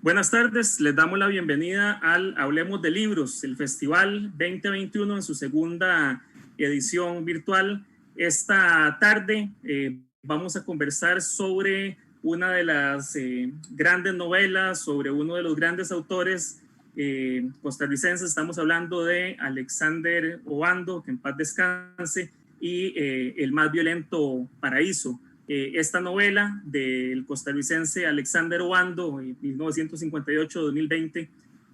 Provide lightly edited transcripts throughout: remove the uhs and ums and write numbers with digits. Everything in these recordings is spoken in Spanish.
Buenas tardes, les damos la bienvenida al Hablemos de Libros, el Festival 2021 en su segunda edición virtual. Esta tarde vamos a conversar sobre una de las grandes novelas, sobre uno de los grandes autores costarricenses. Estamos hablando de Alexander Obando, que en paz descanse, y El más violento paraíso. Esta novela del costarricense Alexander Obando, 1958-2020,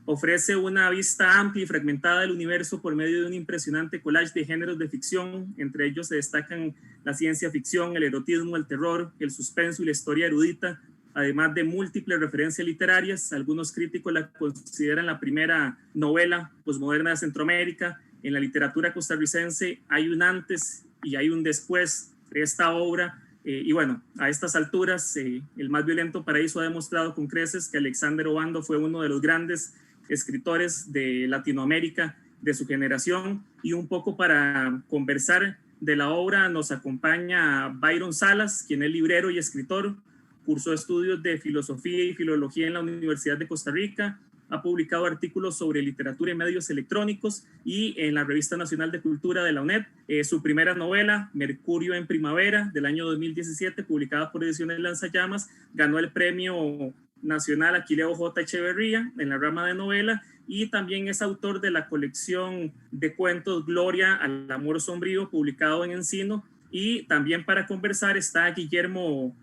ofrece una vista amplia y fragmentada del universo por medio de un impresionante collage de géneros de ficción. Entre ellos se destacan la ciencia ficción, el erotismo, el terror, el suspenso y la historia erudita, además de múltiples referencias literarias. Algunos críticos la consideran la primera novela posmoderna de Centroamérica. En la literatura costarricense hay un antes y hay un después de esta obra. Y bueno, a estas alturas, El más violento paraíso ha demostrado con creces que Alexander Obando fue uno de los grandes escritores de Latinoamérica de su generación. Y un poco para conversar de la obra nos acompaña Byron Salas, quien es librero y escritor, cursó estudios de filosofía y filología en la Universidad de Costa Rica, ha publicado artículos sobre literatura y medios electrónicos y en la Revista Nacional de Cultura de la UNED. Su primera novela, Mercurio en Primavera, del año 2017, publicada por Ediciones Lanzallamas, ganó el Premio Nacional Aquileo J. Echeverría en la rama de novela, y también es autor de la colección de cuentos Gloria al amor sombrío, publicado en Encino. Y también para conversar está Guillermo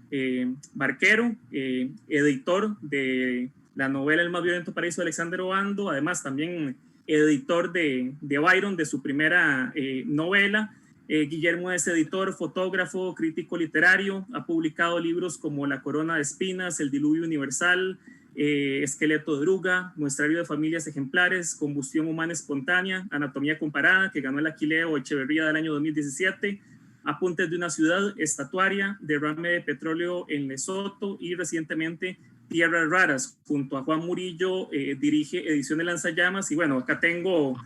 Barquero, editor de la novela El más violento paraíso de Alexander Obando, además también editor de Byron, de su primera novela. Guillermo es editor, fotógrafo, crítico literario, ha publicado libros como La corona de espinas, El diluvio universal, Esqueleto de oruga, Muestrario de familias ejemplares, Combustión humana espontánea, Anatomía comparada, que ganó el Aquileo Echeverría del año 2017, Apuntes de una ciudad, Estatuaria, Derrame de petróleo en Lesoto, y recientemente Tierras raras. Junto a Juan Murillo dirige Ediciones Lanzallamas. Y bueno, acá tengo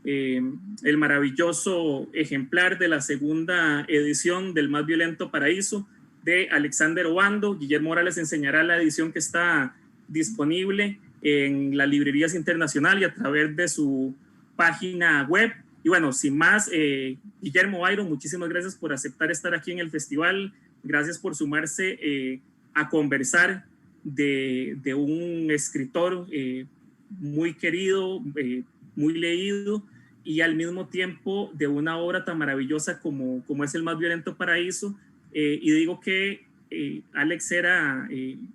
el maravilloso ejemplar de la segunda edición del Más violento paraíso de Alexander Obando. Guillermo ahora les enseñará la edición que está disponible en las librerías internacionales y a través de su página web. Y bueno, sin más, Guillermo, Byron, muchísimas gracias por aceptar estar aquí en el festival. Gracias por sumarse a conversar de un escritor muy querido, muy leído, y al mismo tiempo de una obra tan maravillosa como es El más violento paraíso. Y digo que Alex era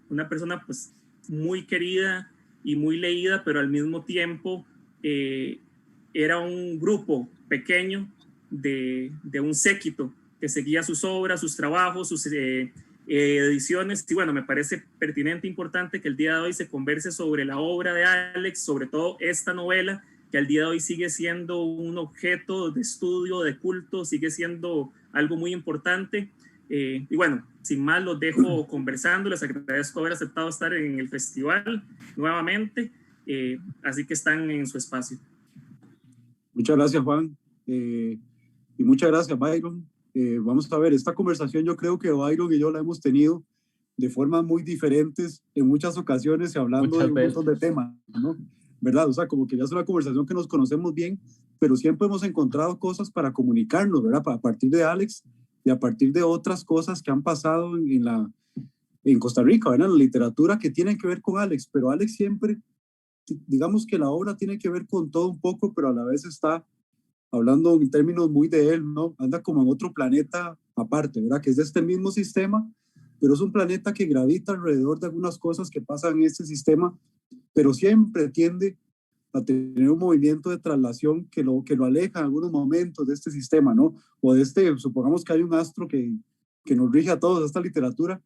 una persona pues muy querida y muy leída, pero al mismo tiempo era un grupo pequeño de un séquito que seguía sus obras, sus trabajos, sus ediciones. Y bueno, me parece pertinente e importante que el día de hoy se converse sobre la obra de Alex, sobre todo esta novela, que al día de hoy sigue siendo un objeto de estudio, de culto, sigue siendo algo muy importante. Y bueno, sin más, los dejo conversando. Les agradezco haber aceptado estar en el festival nuevamente, así que están en su espacio. Muchas gracias, Juan, y muchas gracias, Byron. Vamos a ver, esta conversación yo creo que Byron y yo la hemos tenido de formas muy diferentes en muchas ocasiones, hablando de un montón de temas, ¿no? ¿Verdad? O sea, como que ya es una conversación que nos conocemos bien, pero siempre hemos encontrado cosas para comunicarnos, ¿verdad? A partir de Alex y a partir de otras cosas que han pasado en Costa Rica, ¿verdad? En la literatura que tienen que ver con Alex, pero Alex siempre, digamos que la obra tiene que ver con todo un poco, pero a la vez está hablando en términos muy de él, ¿no? Anda como en otro planeta aparte, ¿verdad? Que es de este mismo sistema, pero es un planeta que gravita alrededor de algunas cosas que pasan en este sistema, pero siempre tiende a tener un movimiento de traslación que lo aleja en algunos momentos de este sistema, ¿no? O de supongamos que hay un astro que nos rige a todos, esta literatura,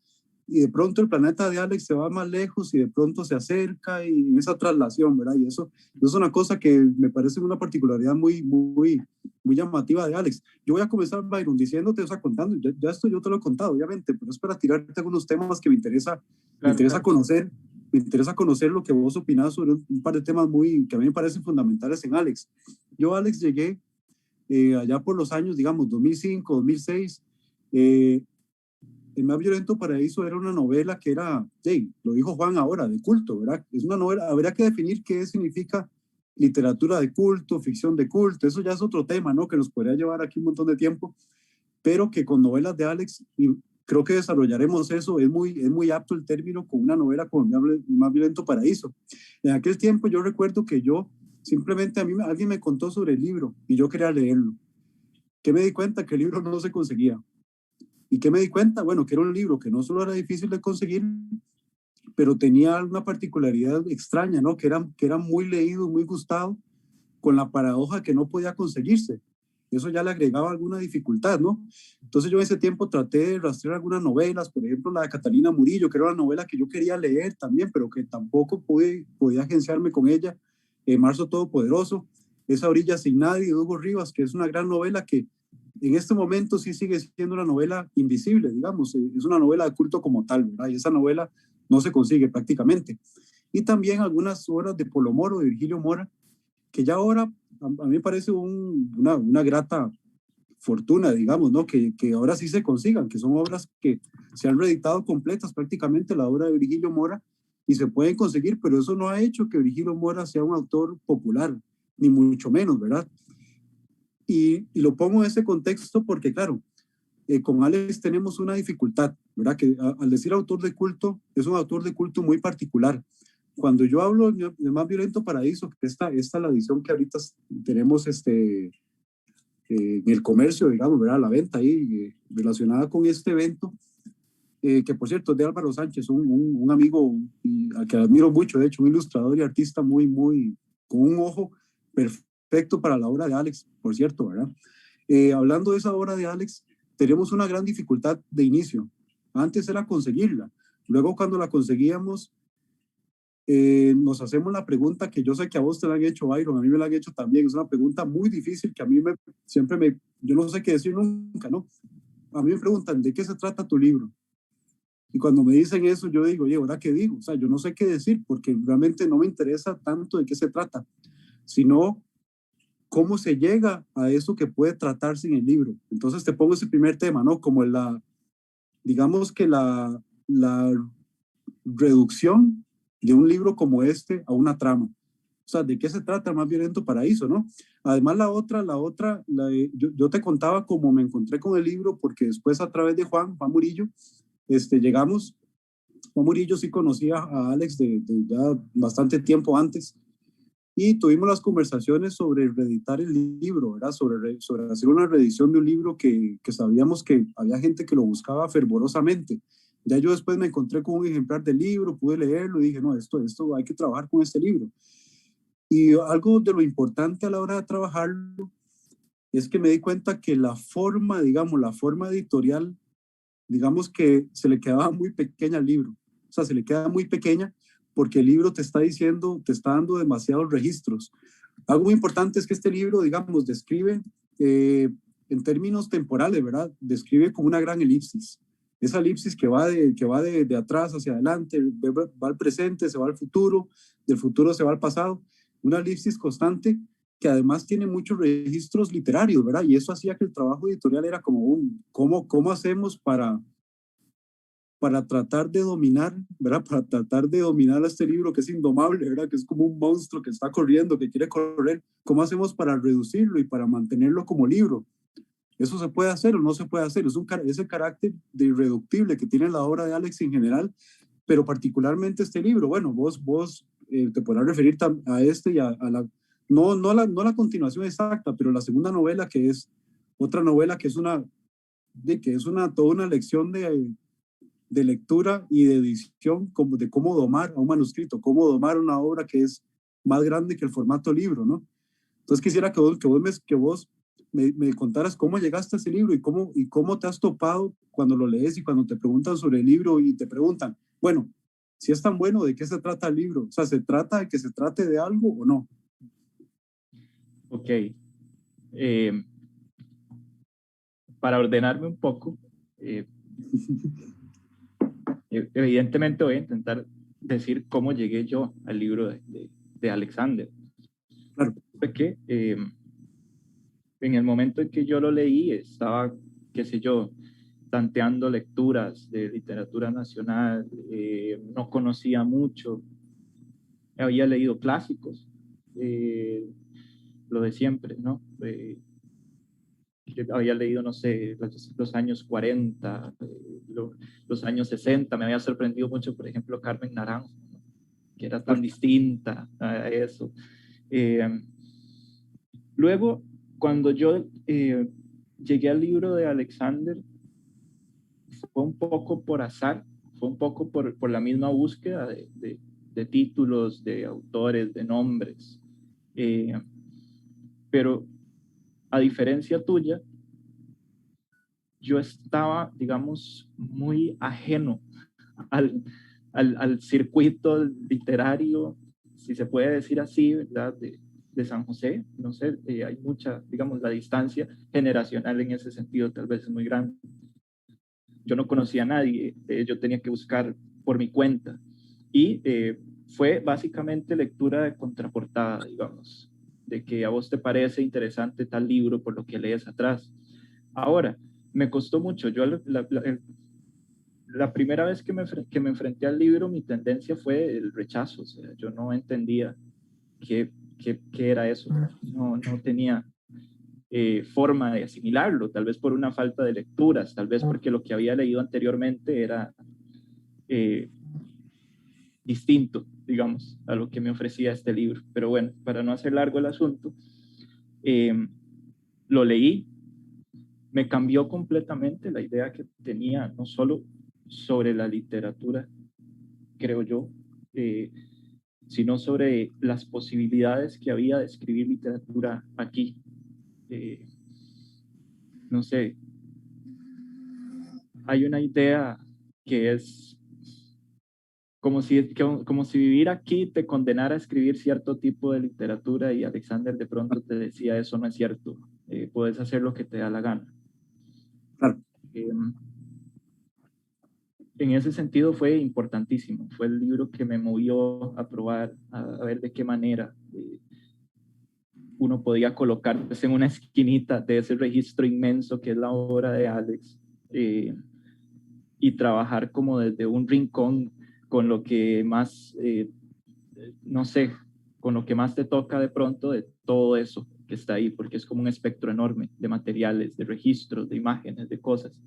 y de pronto el planeta de Alex se va más lejos y de pronto se acerca, y en esa traslación, ¿verdad? Y eso es una cosa que me parece una particularidad muy, muy, muy llamativa de Alex. Yo voy a comenzar, Byron, diciéndote, o sea, contando, ya esto yo te lo he contado, obviamente, pero es para tirarte algunos temas que me interesa conocer. Me interesa conocer lo que vos opinás sobre un par de temas que a mí me parecen fundamentales en Alex. Yo a Alex llegué allá por los años, digamos, 2005, 2006, El más violento paraíso era una novela que era, lo dijo Juan ahora, de culto, ¿verdad? Es una novela, habría que definir qué significa literatura de culto, ficción de culto, eso ya es otro tema, ¿no? Que nos podría llevar aquí un montón de tiempo, pero que con novelas de Alex, y creo que desarrollaremos eso, es muy apto el término con una novela como El más violento paraíso. En aquel tiempo yo recuerdo que yo simplemente alguien me contó sobre el libro y yo quería leerlo. ¿Qué me di cuenta? Que el libro no se conseguía. ¿Y qué me di cuenta? Bueno, que era un libro que no solo era difícil de conseguir, pero tenía una particularidad extraña, ¿no? Que era muy leído, muy gustado, con la paradoja que no podía conseguirse. Eso ya le agregaba alguna dificultad, ¿no? Entonces yo en ese tiempo traté de rastrear algunas novelas, por ejemplo la de Catalina Murillo, que era una novela que yo quería leer también, pero que tampoco podía agenciarme con ella. Marzo Todopoderoso, Esa orilla sin nadie, de Hugo Rivas, que es una gran novela que en este momento sí sigue siendo una novela invisible, digamos, es una novela de culto como tal, ¿verdad? Y esa novela no se consigue prácticamente. Y también algunas obras de Polo Moro, de Virgilio Mora, que ya ahora a mí me parece una grata fortuna, digamos, ¿no? Que ahora sí se consigan, que son obras que se han reeditado completas prácticamente, la obra de Virgilio Mora, y se pueden conseguir, pero eso no ha hecho que Virgilio Mora sea un autor popular, ni mucho menos, ¿verdad? Y lo pongo en ese contexto porque, claro, con Alex tenemos una dificultad, ¿verdad? Que al decir autor de culto, es un autor de culto muy particular. Cuando yo hablo del más violento paraíso, que esta es la edición que ahorita tenemos en el comercio, digamos, ¿verdad? La venta ahí relacionada con este evento, que por cierto es de Álvaro Sánchez, un amigo al que admiro mucho, de hecho, un ilustrador y artista con un ojo perfecto para la obra de Alex, por cierto, ¿verdad? Hablando de esa obra de Alex, tenemos una gran dificultad de inicio. Antes era conseguirla. Luego, cuando la conseguíamos, nos hacemos la pregunta que yo sé que a vos te la han hecho, Byron, a mí me la han hecho también. Es una pregunta muy difícil que a mí yo no sé qué decir nunca, ¿no? A mí me preguntan, ¿de qué se trata tu libro? Y cuando me dicen eso, yo digo, oye, ¿ahora qué digo? O sea, yo no sé qué decir porque realmente no me interesa tanto de qué se trata, sino cómo se llega a eso que puede tratarse en el libro. Entonces te pongo ese primer tema, ¿no? Como digamos que la reducción de un libro como este a una trama. O sea, ¿de qué se trata Más violento paraíso, no? Además, yo te contaba cómo me encontré con el libro, porque después a través de Juan Murillo, llegamos. Juan Murillo sí conocía a Alex de ya bastante tiempo antes, y tuvimos las conversaciones sobre reeditar el libro, ¿verdad? Sobre hacer una reedición de un libro que sabíamos que había gente que lo buscaba fervorosamente. Ya yo después me encontré con un ejemplar del libro, pude leerlo y dije, no, esto hay que trabajar con este libro. Y algo de lo importante a la hora de trabajarlo es que me di cuenta que la forma editorial, digamos que se le quedaba muy pequeña al libro. O sea, se le queda muy pequeña porque el libro te está dando demasiados registros. Algo muy importante es que este libro, digamos, describe en términos temporales, ¿verdad? Describe como una gran elipsis. Esa elipsis que va de atrás hacia adelante, va al presente, se va al futuro, del futuro se va al pasado. Una elipsis constante que además tiene muchos registros literarios, ¿verdad? Y eso hacía que el trabajo editorial era como ¿cómo hacemos para tratar de dominar, ¿verdad? Para tratar de dominar a este libro que es indomable, ¿verdad? Que es como un monstruo que está corriendo, que quiere correr. ¿Cómo hacemos para reducirlo y para mantenerlo como libro? ¿Eso se puede hacer o no se puede hacer? Es el carácter de irreductible que tiene la obra de Alex en general, pero particularmente este libro. Bueno, vos te podrás referir a este y a la, no la continuación exacta, pero la segunda novela, que es otra novela que es toda una lección de lectura y de edición, de cómo domar a un manuscrito, cómo domar una obra que es más grande que el formato libro, ¿no? Entonces quisiera que vos me contaras cómo llegaste a ese libro y cómo te has topado cuando lo lees y cuando te preguntan sobre el libro y te preguntan, bueno, si es tan bueno, ¿de qué se trata el libro? O sea, ¿se trata de que se trate de algo o no? Ok. Para ordenarme un poco, evidentemente voy a intentar decir cómo llegué yo al libro de Alexander. Claro. Porque en el momento en que yo lo leí estaba, qué sé yo, tanteando lecturas de literatura nacional, no conocía mucho, había leído clásicos, lo de siempre, ¿no? Había leído, no sé, los años 40, los años 60, me había sorprendido mucho, por ejemplo, Carmen Naranjo, ¿no? Que era tan distinta a eso. Luego, cuando yo llegué al libro de Alexander, fue un poco por azar, fue un poco por la misma búsqueda de títulos, de autores, de nombres. Pero a diferencia tuya, yo estaba, digamos, muy ajeno al circuito literario, si se puede decir así, ¿verdad? De San José. No sé, hay mucha, digamos, la distancia generacional en ese sentido tal vez es muy grande. Yo no conocía a nadie, yo tenía que buscar por mi cuenta. Y fue básicamente lectura de contraportada, digamos, de que a vos te parece interesante tal libro por lo que lees atrás. Ahora, me costó mucho. Yo la primera vez que me enfrenté al libro, mi tendencia fue el rechazo. O sea, yo no entendía qué era eso. No tenía forma de asimilarlo, tal vez por una falta de lecturas, tal vez porque lo que había leído anteriormente era distinto, digamos, a lo que me ofrecía este libro. Pero bueno, para no hacer largo el asunto, lo leí, me cambió completamente la idea que tenía, no solo sobre la literatura, creo yo, sino sobre las posibilidades que había de escribir literatura aquí. No sé, hay una idea que es como si vivir aquí te condenara a escribir cierto tipo de literatura y Alexander de pronto te decía, eso no es cierto, puedes hacer lo que te da la gana. Claro. En ese sentido fue importantísimo, fue el libro que me movió a probar, a ver de qué manera uno podía colocarse en una esquinita de ese registro inmenso que es la obra de Alex, y trabajar como desde un rincón con lo que más, no sé, con lo que más te toca de pronto de todo eso que está ahí, porque es como un espectro enorme de materiales, de registros, de imágenes, de cosas.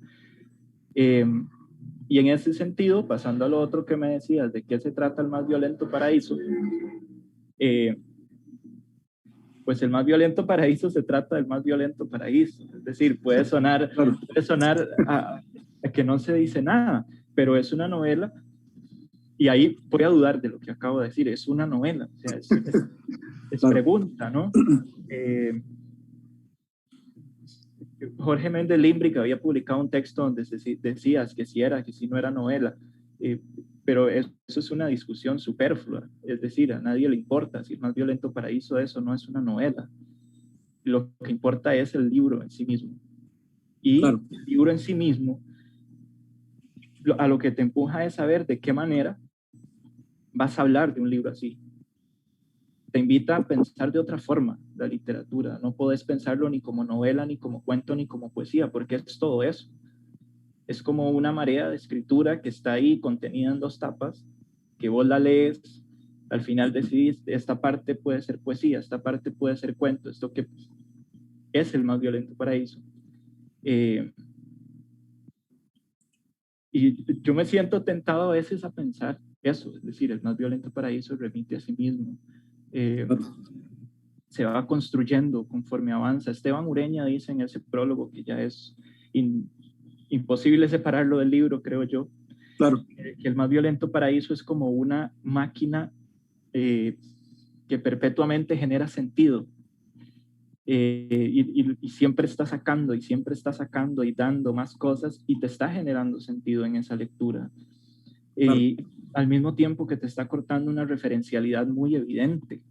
Y en ese sentido, pasando a lo otro que me decías, de qué se trata el más violento paraíso, pues el más violento paraíso se trata del más violento paraíso. Es decir, puede sonar a que no se dice nada, pero es una novela, y ahí voy a dudar de lo que acabo de decir, es una novela, o sea, es pregunta, ¿no? Jorge Méndez Limbrick había publicado un texto donde decías que si era, que si no era novela, pero eso es una discusión superflua, es decir, a nadie le importa si el más violento paraíso eso no es una novela. Lo que importa es el libro en sí mismo. Y el libro en sí mismo, a lo que te empuja es saber de qué manera vas a hablar de un libro así. Te invita a pensar de otra forma la literatura. No podés pensarlo ni como novela, ni como cuento, ni como poesía, porque es todo eso. Es como una marea de escritura que está ahí contenida en 2 tapas, que vos la lees, al final decidís, esta parte puede ser poesía, esta parte puede ser cuento, esto que es el más violento paraíso. Y yo me siento tentado a veces a pensar eso, es decir, el más violento paraíso remite a sí mismo. Se va construyendo conforme avanza. Esteban Ureña dice en ese prólogo que ya es imposible separarlo del libro, creo yo. Claro. Que el más violento paraíso es como una máquina que perpetuamente genera sentido. Y siempre está sacando y siempre está sacando y dando más cosas y te está generando sentido en esa lectura. Y al mismo tiempo que te está cortando una referencialidad muy evidente.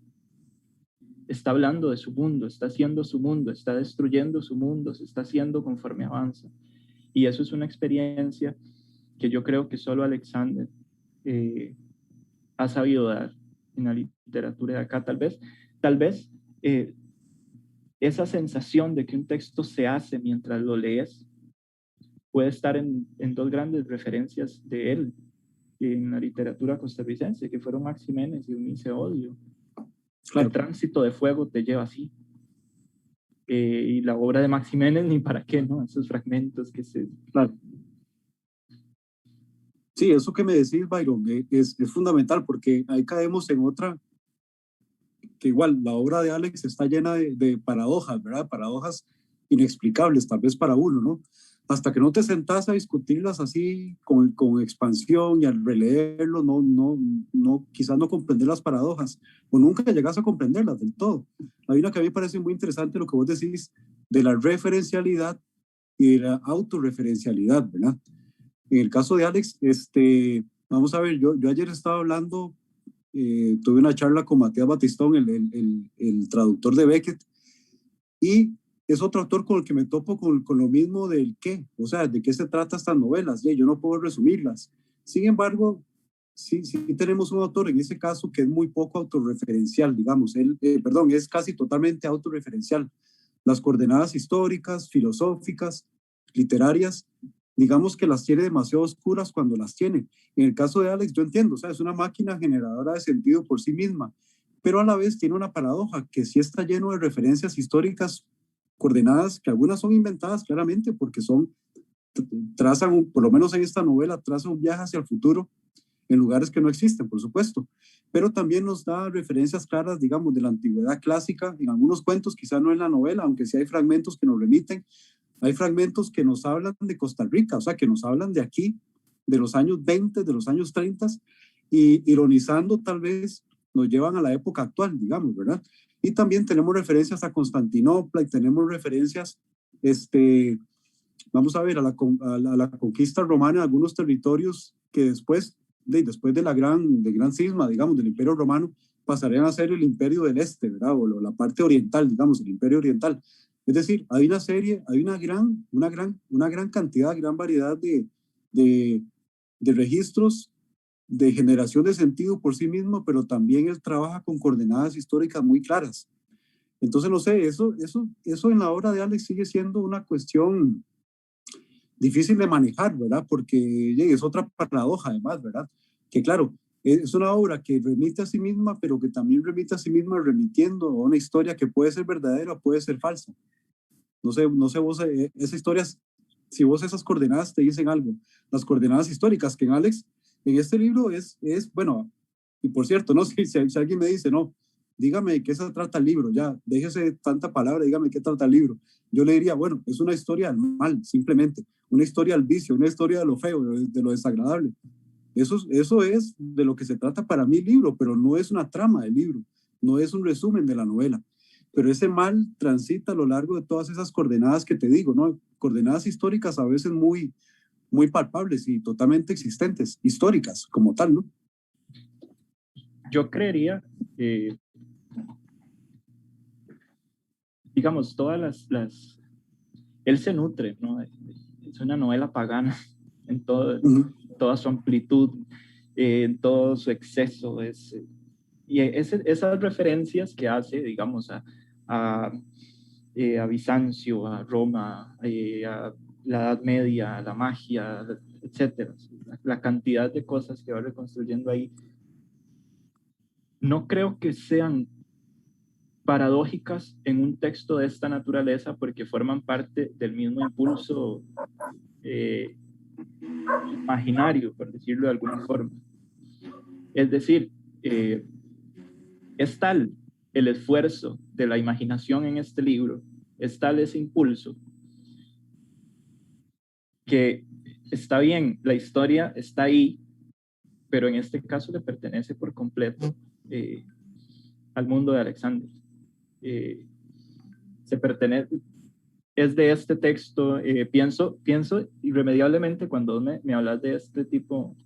Está hablando de su mundo, está haciendo su mundo, está destruyendo su mundo, se está haciendo conforme avanza. Y eso es una experiencia que yo creo que solo Alexander ha sabido dar en la literatura de acá. Tal vez esa sensación de que un texto se hace mientras lo lees puede estar en dos grandes referencias de él en la literatura costarricense, que fueron Max Jiménez y Unice Odio. Claro. El tránsito de fuego te lleva así. Y la obra de Max Jiménez, ni para qué, ¿no? Esos fragmentos que se... Claro. Sí, eso que me decís, Byron, es fundamental, porque ahí caemos en otra, que igual la obra de Alex está llena de paradojas, ¿verdad? Paradojas inexplicables, tal vez para uno, ¿no? Hasta que no te sentás a discutirlas así con expansión y al releerlo, quizás no comprender las paradojas, o nunca llegas a comprenderlas del todo. Hay una que a mí me parece muy interesante, lo que vos decís de la referencialidad y de la autorreferencialidad, ¿verdad? En el caso de Alex, vamos a ver, yo ayer estaba hablando, tuve una charla con Matías Batistón, el traductor de Beckett, y es otro autor con el que me topo con lo mismo del qué, o sea, de qué se trata estas novelas, yo no puedo resumirlas. Sin embargo, sí tenemos un autor en ese caso que es muy poco autorreferencial, digamos, es casi totalmente autorreferencial. Las coordenadas históricas, filosóficas, literarias, digamos que las tiene demasiado oscuras cuando las tiene. En el caso de Alex, yo entiendo, o sea, es una máquina generadora de sentido por sí misma, pero a la vez tiene una paradoja, que sí está lleno de referencias históricas coordenadas, que algunas son inventadas claramente, porque trazan, por lo menos en esta novela, trazan un viaje hacia el futuro en lugares que no existen, por supuesto, pero también nos da referencias claras, digamos, de la antigüedad clásica, en algunos cuentos, quizá no en la novela, aunque sí hay fragmentos que nos remiten. Hay fragmentos que nos hablan de Costa Rica, o sea, que nos hablan de aquí, de los años 20, de los años 30, y ironizando tal vez nos llevan a la época actual, digamos, ¿verdad? Y también tenemos referencias a Constantinopla y tenemos referencias, vamos a ver, a la conquista romana en algunos territorios que después de la gran cisma, digamos, del Imperio Romano, pasarían a ser el Imperio del Este, ¿verdad? O la parte oriental, digamos, el Imperio Oriental. Es decir, hay una gran cantidad, gran variedad de registros de generación de sentido por sí mismo, pero también él trabaja con coordenadas históricas muy claras. Entonces, no sé, eso en la obra de Alex sigue siendo una cuestión difícil de manejar, ¿verdad? Porque es otra paradoja, además, ¿verdad? Que claro, es una obra que remite a sí misma, pero que también remite a sí misma remitiendo a una historia que puede ser verdadera o puede ser falsa. No sé vos, esas historias, si vos esas coordenadas te dicen algo, las coordenadas históricas que en Alex, en este libro es bueno, y por cierto, no si alguien me dice, no, dígame de qué se trata el libro, ya, déjese tanta palabra, dígame qué trata el libro. Yo le diría, bueno, es una historia del mal, simplemente, una historia del vicio, una historia de lo feo, de lo desagradable. Eso es de lo que se trata para mí el libro, pero no es una trama del libro, no es un resumen de la novela. Pero ese mal transita a lo largo de todas esas coordenadas que te digo, ¿no? Coordenadas históricas a veces muy, muy palpables y totalmente existentes, históricas como tal, ¿no? Yo creería, digamos, todas él se nutre, ¿no? Es una novela pagana en toda su amplitud, en todo su exceso. Y esas referencias que hace, digamos, a Bizancio, a Roma, a la Edad Media, a la magia, etcétera, la cantidad de cosas que va reconstruyendo ahí, no creo que sean paradójicas en un texto de esta naturaleza porque forman parte del mismo impulso imaginario, por decirlo de alguna forma. Es decir, es tal el esfuerzo de la imaginación en este libro, es tal ese impulso, que está bien, la historia está ahí, pero en este caso le pertenece por completo al mundo de Alexander. Es de este texto, pienso irremediablemente cuando me hablas de este tipo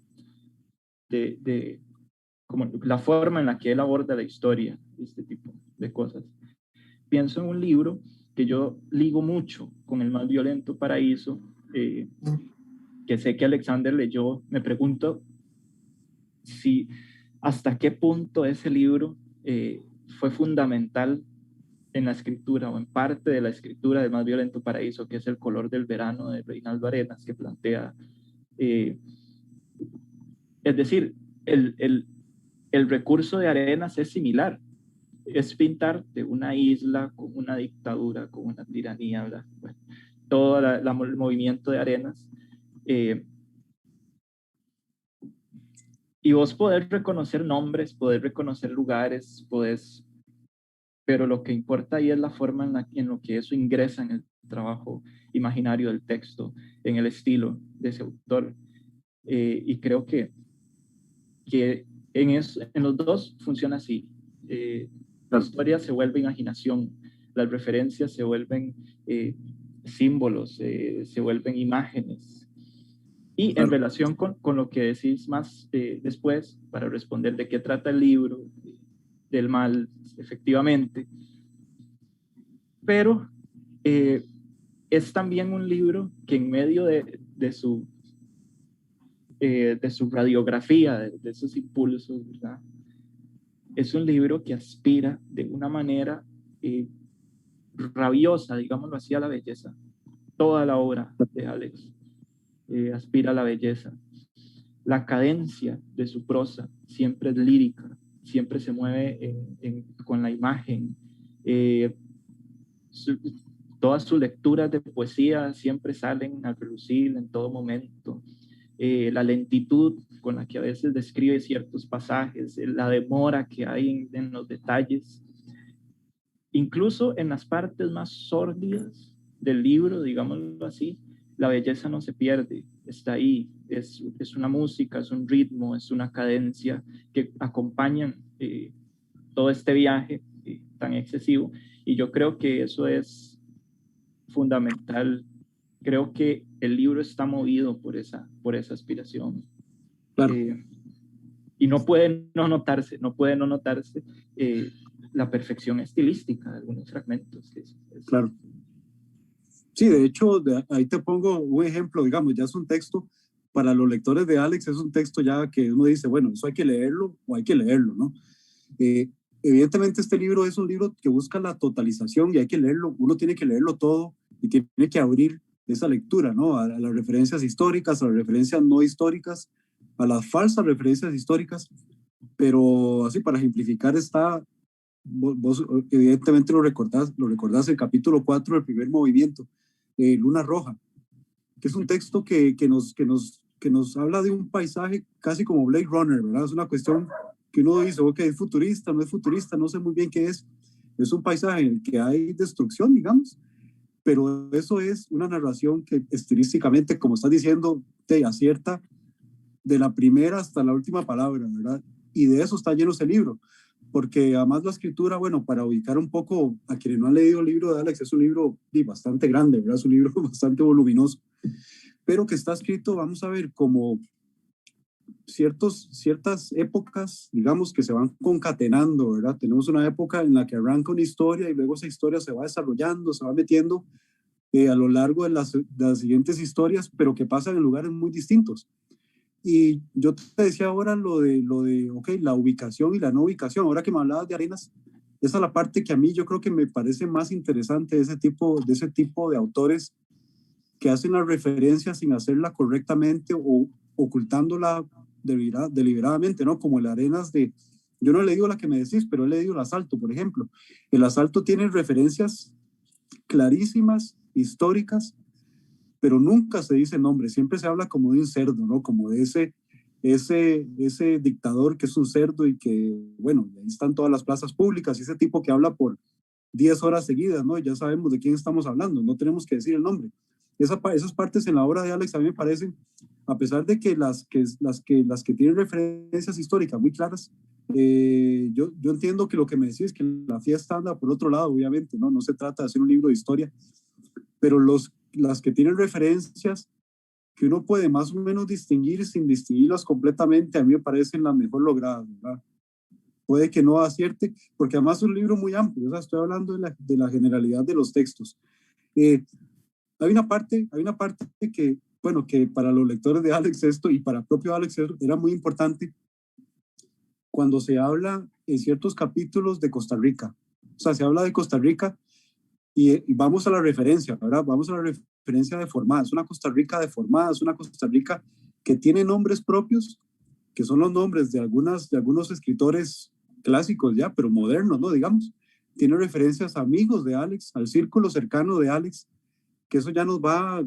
como la forma en la que él aborda la historia, este tipo de cosas. Pienso en un libro que yo ligo mucho con El más violento paraíso, que sé que Alexander leyó. Me pregunto si hasta qué punto ese libro fue fundamental en la escritura o en parte de la escritura del Más Violento Paraíso, que es El color del verano de Reinaldo Arenas, que plantea, es decir, el recurso de Arenas es similar, es pintar de una isla con una dictadura, con una tiranía, ¿verdad? Bueno, todo el movimiento de Arenas. Y vos podés reconocer nombres, podés reconocer lugares, pero lo que importa ahí es la forma en lo que eso ingresa en el trabajo imaginario del texto, en el estilo de ese autor. Y creo que en los dos funciona así. La historia se vuelve imaginación, las referencias se vuelven símbolos, se vuelven imágenes. Y en relación con lo que decís más después, para responder de qué trata el libro, del mal, efectivamente, pero es también un libro que en medio de su radiografía, de esos impulsos, ¿verdad? Es un libro que aspira de una manera rabiosa, digámoslo así, a la belleza. Toda la obra de Alex aspira a la belleza. La cadencia de su prosa siempre es lírica, siempre se mueve con la imagen. Todas sus lecturas de poesía siempre salen a relucir en todo momento. La lentitud con la que a veces describe ciertos pasajes, la demora que hay en los detalles, incluso en las partes más sórdidas del libro, digámoslo así, la belleza no se pierde, está ahí, es una música, es un ritmo, es una cadencia que acompañan todo este viaje tan excesivo, y yo creo que eso es fundamental. Creo que el libro está movido por esa aspiración. Claro. Y no puede no notarse la perfección estilística de algunos fragmentos. Claro. Sí, de hecho, ahí te pongo un ejemplo, digamos, ya es un texto, para los lectores de Alex es un texto ya que uno dice, bueno, eso hay que leerlo o hay que leerlo, ¿no? Evidentemente este libro es un libro que busca la totalización y hay que leerlo, uno tiene que leerlo todo y tiene que abrir esa lectura, ¿no? A las referencias históricas, a las referencias no históricas, a las falsas referencias históricas, pero así para ejemplificar está, vos evidentemente lo recordás el capítulo 4 del primer movimiento, Luna Roja, que es un texto que nos habla de un paisaje casi como Blade Runner, ¿verdad? Es una cuestión que uno dice, ok, es futurista, no es futurista, no sé muy bien qué es. Es un paisaje en el que hay destrucción, digamos, pero eso es una narración que estilísticamente, como estás diciendo, te acierta de la primera hasta la última palabra, ¿verdad? Y de eso está lleno ese libro, porque además la escritura, bueno, para ubicar un poco a quienes no han leído el libro de Alex, es un libro bastante grande, ¿verdad? Es un libro bastante voluminoso, pero que está escrito, vamos a ver, como ciertas épocas, digamos, que se van concatenando, ¿verdad? Tenemos una época en la que arranca una historia y luego esa historia se va desarrollando, se va metiendo a lo largo de las siguientes historias, pero que pasan en lugares muy distintos. Y yo te decía ahora lo de ok, la ubicación y la no ubicación. Ahora que me hablabas de Arenas, esa es la parte que a mí yo creo que me parece más interesante de ese tipo de autores que hacen la referencia sin hacerla correctamente o ocultándola deliberadamente, ¿no? Como el Arenas yo no he leído la que me decís, pero he leído El Asalto, por ejemplo. El Asalto tiene referencias clarísimas, históricas, pero nunca se dice nombre, siempre se habla como de un cerdo, ¿no? Como de ese dictador que es un cerdo y que, bueno, ahí están todas las plazas públicas, y ese tipo que habla por 10 horas seguidas, ¿no? Ya sabemos de quién estamos hablando, no tenemos que decir el nombre. Esas partes en la obra de Alex a mí me parecen, a pesar de que las que tienen referencias históricas muy claras, yo entiendo que lo que me decís es que la fiesta anda por otro lado, obviamente, ¿no? No se trata de hacer un libro de historia, pero las que tienen referencias que uno puede más o menos distinguir sin distinguirlas completamente, a mí me parecen las mejor logradas, ¿verdad? Puede que no acierte, porque además es un libro muy amplio, o sea, estoy hablando de la generalidad de los textos. Hay una parte que, bueno, que para los lectores de Alex esto y para el propio Alex era muy importante cuando se habla en ciertos capítulos de Costa Rica. O sea, se habla de Costa Rica y vamos a la referencia, ¿verdad? Vamos a la referencia deformada. Es una Costa Rica deformada, es una Costa Rica que tiene nombres propios, que son los nombres de algunos escritores clásicos ya, pero modernos, ¿no? Digamos. Tiene referencias a amigos de Alex, al círculo cercano de Alex, que eso ya nos va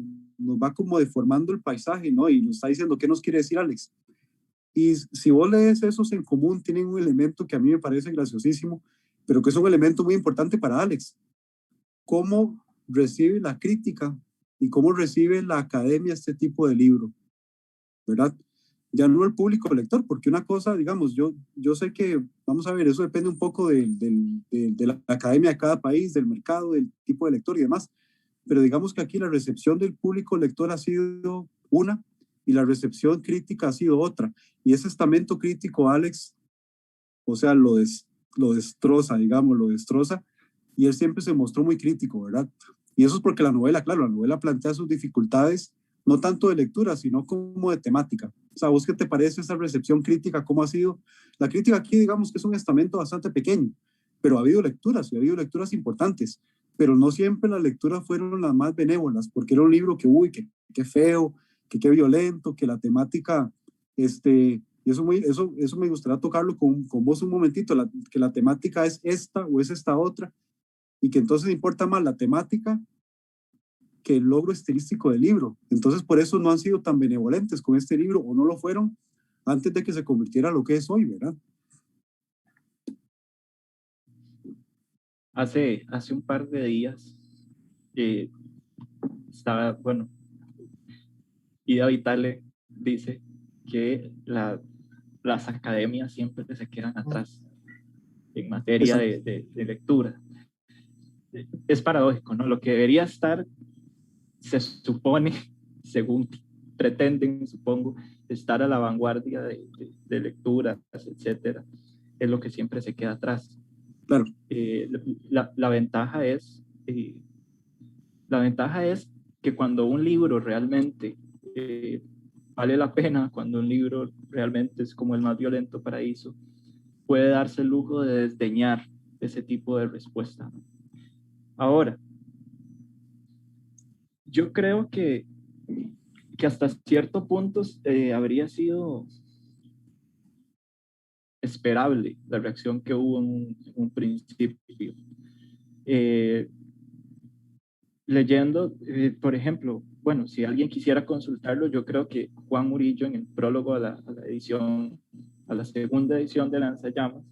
como deformando el paisaje, ¿no? Y nos está diciendo qué nos quiere decir Alex. Y si vos lees esos en común, tienen un elemento que a mí me parece graciosísimo, pero que es un elemento muy importante para Alex. ¿Cómo recibe la crítica y cómo recibe la academia este tipo de libro? ¿Verdad? Ya no el público lector, porque una cosa, digamos, yo sé que, vamos a ver, eso depende un poco de la academia de cada país, del mercado, del tipo de lector y demás, pero digamos que aquí la recepción del público lector ha sido una y la recepción crítica ha sido otra. Y ese estamento crítico, Alex, o sea, lo destroza, digamos, lo destroza, y él siempre se mostró muy crítico, ¿verdad? Y eso es porque la novela, claro, la novela plantea sus dificultades, no tanto de lectura, sino como de temática. O sea, ¿vos qué te parece esa recepción crítica? ¿Cómo ha sido? La crítica aquí, digamos que es un estamento bastante pequeño, pero ha habido lecturas, y ha habido lecturas importantes, pero no siempre las lecturas fueron las más benévolas, porque era un libro que, uy, qué feo, que qué violento, que la temática, y eso me gustaría tocarlo con vos un momentito, que la temática es esta o es esta otra, y que entonces importa más la temática que el logro estilístico del libro. Entonces, por eso no han sido tan benevolentes con este libro, o no lo fueron antes de que se convirtiera en lo que es hoy, ¿verdad? Hace un par de días estaba, bueno, Ida Vitale dice que las academias siempre se quedan atrás en materia de lectura. Es paradójico, ¿no? Lo que debería estar, se supone, según pretenden, supongo, estar a la vanguardia de lecturas, etcétera, es lo que siempre se queda atrás. Claro. La ventaja es que cuando un libro realmente vale la pena, cuando un libro realmente es como El más violento paraíso, puede darse el lujo de desdeñar ese tipo de respuesta, ¿no? Ahora, yo creo que hasta cierto punto habría sido esperable la reacción que hubo en un principio. Leyendo, por ejemplo, bueno, si alguien quisiera consultarlo, yo creo que Juan Murillo en el prólogo a la edición, a la segunda edición de Lanzallamas,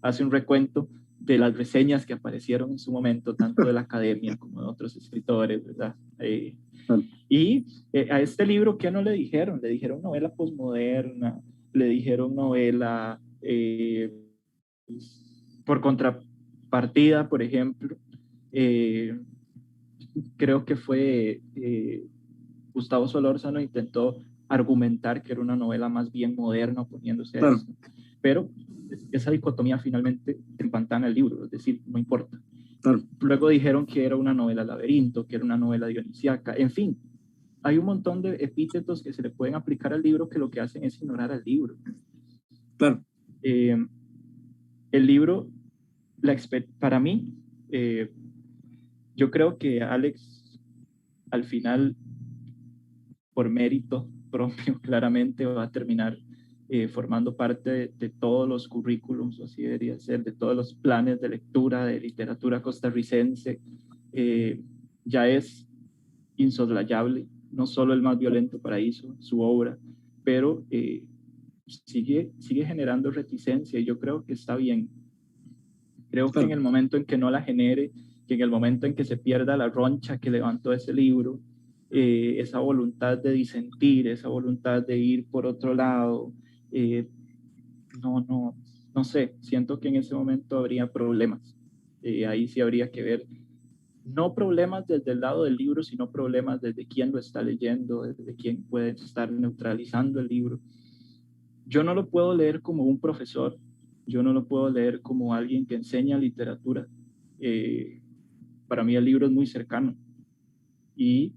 hace un recuento de las reseñas que aparecieron en su momento, tanto de la academia como de otros escritores, ¿verdad? Y a este libro, ¿qué no le dijeron? Le dijeron novela posmoderna, le dijeron novela por contrapartida, por ejemplo, creo que fue Gustavo Solórzano intentó argumentar que era una novela más bien moderna oponiéndose a esto, pero esa dicotomía finalmente empantana el libro, es decir, no importa. Luego dijeron que era una novela laberinto, que era una novela dionisiaca, en fin, hay un montón de epítetos que se le pueden aplicar al libro que lo que hacen es ignorar al libro. Claro. El libro, para mí, yo creo que Alex, al final, por mérito propio, claramente va a terminar formando parte de todos los currículums, así debería ser, de todos los planes de lectura de literatura costarricense. Ya es insoslayable, no solo El más violento paraíso, su obra, pero sigue generando reticencia y yo creo que está bien. Creo que en el momento en que no la genere, que en el momento en que se pierda la roncha que levantó ese libro, esa voluntad de disentir, esa voluntad de ir por otro lado, no sé, siento que en ese momento habría problemas. Ahí sí habría que ver, no problemas desde el lado del libro, sino problemas desde quién lo está leyendo, desde quién puede estar neutralizando el libro. Yo no lo puedo leer como un profesor, yo no lo puedo leer como alguien que enseña literatura. Para mí el libro es muy cercano. Y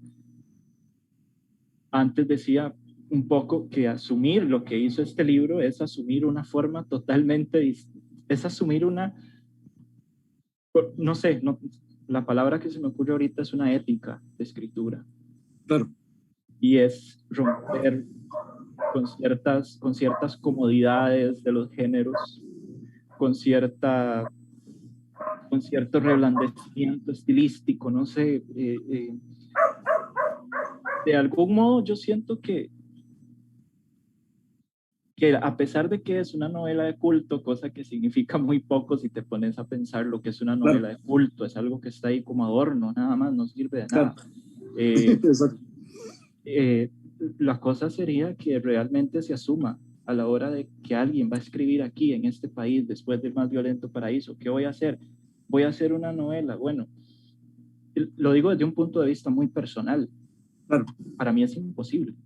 antes decía un poco que asumir lo que hizo este libro es asumir una forma totalmente, es asumir una No sé, no, la palabra que se me ocurre ahorita es una ética de escritura. Claro. Y es romper con ciertas comodidades de los géneros, con cierto reblandecimiento estilístico, no sé. De algún modo yo siento que a pesar de que es una novela de culto, cosa que significa muy poco si te pones a pensar lo que es una Claro, novela de culto, es algo que está ahí como adorno, nada más, no sirve de claro. nada. Eh, Exacto. eh, la cosa sería que realmente se asuma a la hora de que alguien va a escribir aquí en este país después del más violento paraíso. ¿Qué voy a hacer? Voy a hacer una novela. Bueno, lo digo desde un punto de vista muy personal. Claro. Para mí es imposible.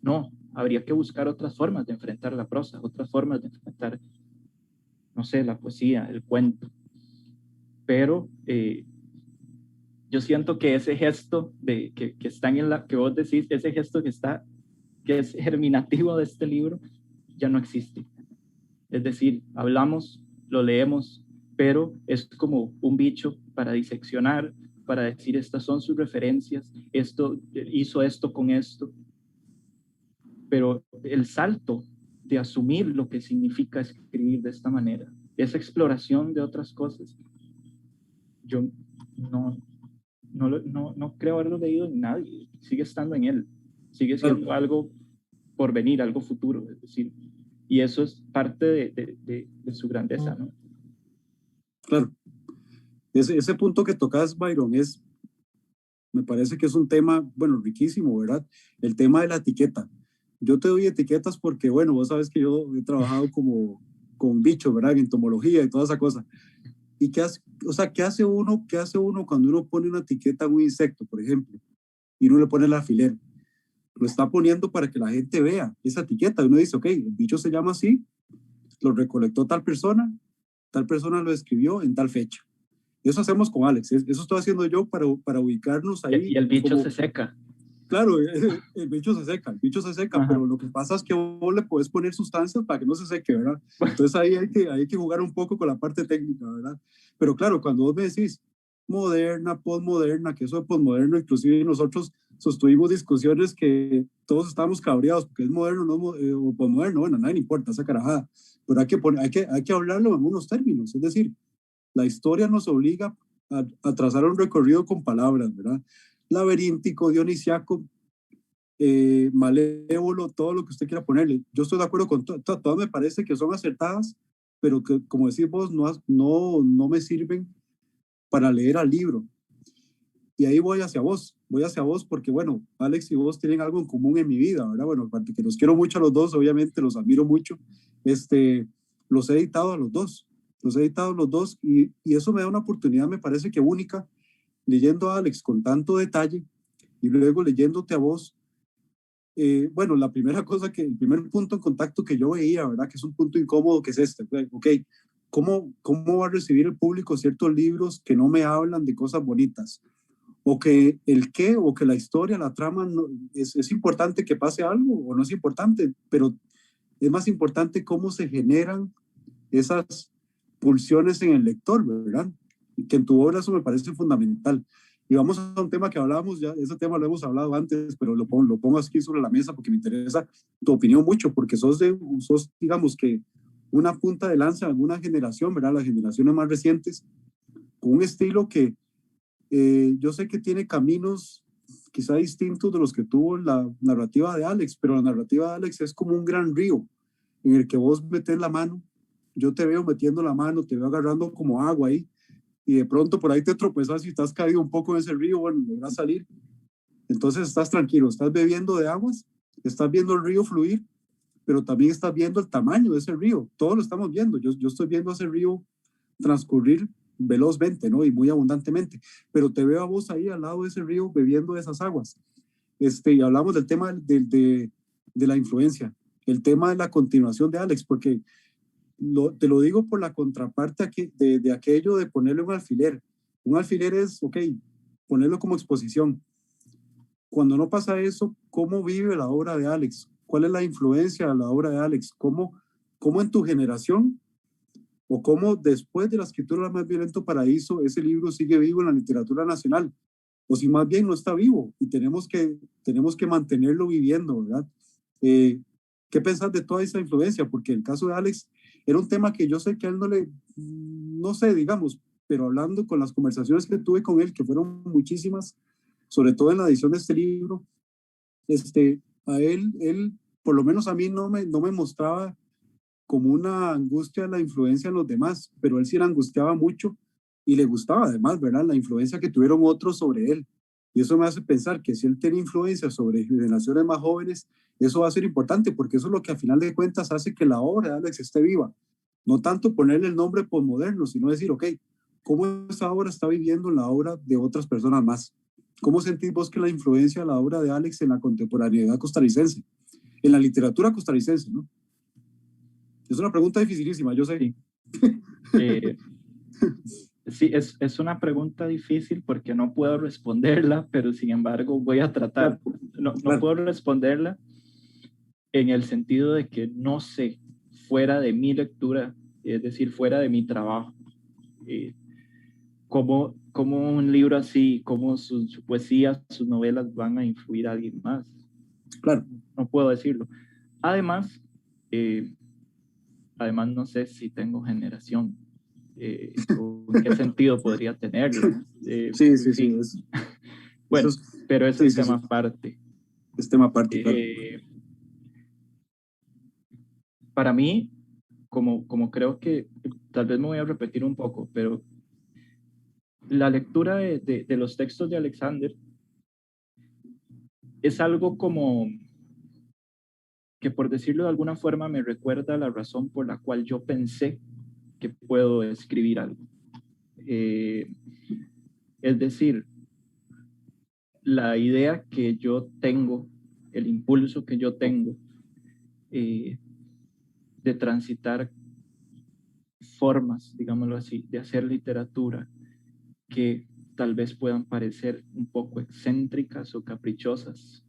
No, habría que buscar otras formas de enfrentar la prosa, otras formas de enfrentar, no sé, la poesía, el cuento. Pero yo siento que ese gesto que está en la que vos decís, ese gesto que es germinativo de este libro, ya no existe. Es decir, hablamos, lo leemos, pero es como un bicho para diseccionar, para decir estas son sus referencias, esto hizo esto con esto, pero el salto de asumir lo que significa escribir de esta manera, esa exploración de otras cosas, yo no, no creo haberlo leído en nadie, sigue estando en él, sigue Claro. siendo algo por venir, algo futuro, es decir, y eso es parte de su grandeza, ¿no? Claro. Ese punto que tocas, Byron, me parece que es un tema, bueno, riquísimo, ¿verdad? El tema de la etiqueta. Yo te doy etiquetas porque, bueno, vos sabes que yo he trabajado como con bichos, ¿verdad? En entomología y toda esa cosa. ¿Y qué hace, o sea, qué hace uno cuando uno pone una etiqueta a un insecto, por ejemplo, y uno le pone el alfiler? Lo está poniendo para que la gente vea esa etiqueta. Uno dice, ok, el bicho se llama así, lo recolectó tal persona lo escribió en tal fecha. Eso hacemos con Alex, eso estoy haciendo yo para ubicarnos ahí Y el bicho como, se seca. claro, el bicho se seca, Ajá. pero lo que pasa es que vos le puedes poner sustancias para que no se seque, ¿verdad? Entonces ahí hay que jugar un poco con la parte técnica, ¿verdad? Pero claro, cuando vos me decís moderna, postmoderna, que eso de postmoderno, inclusive nosotros sostuvimos discusiones que todos estábamos cabreados porque es moderno no, o postmoderno, bueno, nadie le importa esa carajada, pero hay que hablarlo en unos términos, es decir, la historia nos obliga a trazar un recorrido con palabras, ¿verdad? Laberíntico, dionisiaco, malévolo, todo lo que usted quiera ponerle. Yo estoy de acuerdo con todas, me parece que son acertadas, pero que, como decís vos, no me sirven para leer al libro. Y ahí voy hacia vos porque, bueno, Alex y vos tienen algo en común en mi vida, ¿verdad? Bueno, aparte que los quiero mucho a los dos, obviamente los admiro mucho, los he editado a los dos y eso me da una oportunidad, me parece que única, leyendo a Alex con tanto detalle y luego leyéndote a vos. Bueno, el primer punto en contacto que yo veía, ¿verdad? Que es un punto incómodo, que es este, ok, ¿cómo va a recibir el público ciertos libros que no me hablan de cosas bonitas? O que o que la historia, la trama, es importante que pase algo o no es importante, pero es más importante cómo se generan esas pulsiones en el lector, ¿verdad? Que en tu obra eso me parece fundamental. Y vamos a un tema que hablábamos ya, ese tema lo hemos hablado antes, pero lo pongo aquí sobre la mesa porque me interesa tu opinión mucho, porque sos, digamos que, una punta de lanza de alguna generación, ¿verdad? Las generaciones más recientes, con un estilo que yo sé que tiene caminos quizá distintos de los que tuvo la narrativa de Alex, pero la narrativa de Alex es como un gran río en el que vos metés la mano, yo te veo metiendo la mano, te veo agarrando como agua ahí, y de pronto por ahí te tropezas y estás caído un poco en ese río, bueno, logras salir. Entonces estás tranquilo, estás bebiendo de aguas, estás viendo el río fluir, pero también estás viendo el tamaño de ese río. Todos lo estamos viendo. Yo estoy viendo ese río transcurrir velozmente, ¿no? Y muy abundantemente. Pero te veo a vos ahí al lado de ese río bebiendo de esas aguas. Y hablamos del tema de la influencia, el tema de la continuación de Alex, porque te lo digo por la contraparte aquí, de aquello de ponerle un alfiler. Un alfiler es, ok, ponerlo como exposición. Cuando no pasa eso, ¿cómo vive la obra de Alex? ¿Cuál es la influencia de la obra de Alex? ¿Cómo en tu generación o cómo después de la escritura del más violento paraíso, ese libro sigue vivo en la literatura nacional, o si más bien no está vivo y tenemos que mantenerlo viviendo, ¿verdad? ¿Qué pensás de toda esa influencia? Porque el caso de Alex era un tema que yo sé que a él no sé, digamos, pero hablando con las conversaciones que tuve con él, que fueron muchísimas, sobre todo en la edición de este libro, a él, por lo menos a mí no me mostraba como una angustia la influencia en los demás, pero él sí la angustiaba mucho y le gustaba además, ¿verdad? La influencia que tuvieron otros sobre él. Y eso me hace pensar que si él tiene influencia sobre generaciones más jóvenes, eso va a ser importante, porque eso es lo que a final de cuentas hace que la obra de Alex esté viva. No tanto ponerle el nombre posmoderno, sino decir, ok, ¿cómo esa obra está viviendo la obra de otras personas más? ¿Cómo sentís vos que la influencia de la obra de Alex en la contemporaneidad costarricense, en la literatura costarricense, ¿no? Es una pregunta dificilísima, yo sé. Sí, sí es una pregunta difícil porque no puedo responderla, pero sin embargo voy a tratar. No puedo responderla en el sentido de que no sé, fuera de mi lectura, es decir, fuera de mi trabajo, cómo un libro así, cómo su poesía, sus novelas van a influir a alguien más. Claro. No puedo decirlo. Además, no sé si tengo generación. ¿En qué sentido podría tenerla? Sí. Bueno, pero eso es tema sí. aparte. Es tema aparte, claro. Para mí, como creo que, tal vez me voy a repetir un poco, pero la lectura de los textos de Alexander es algo como que, por decirlo de alguna forma, me recuerda la razón por la cual yo pensé que puedo escribir algo. Es decir, la idea que yo tengo, el impulso que yo tengo de transitar formas, digámoslo así, de hacer literatura que tal vez puedan parecer un poco excéntricas o caprichosas,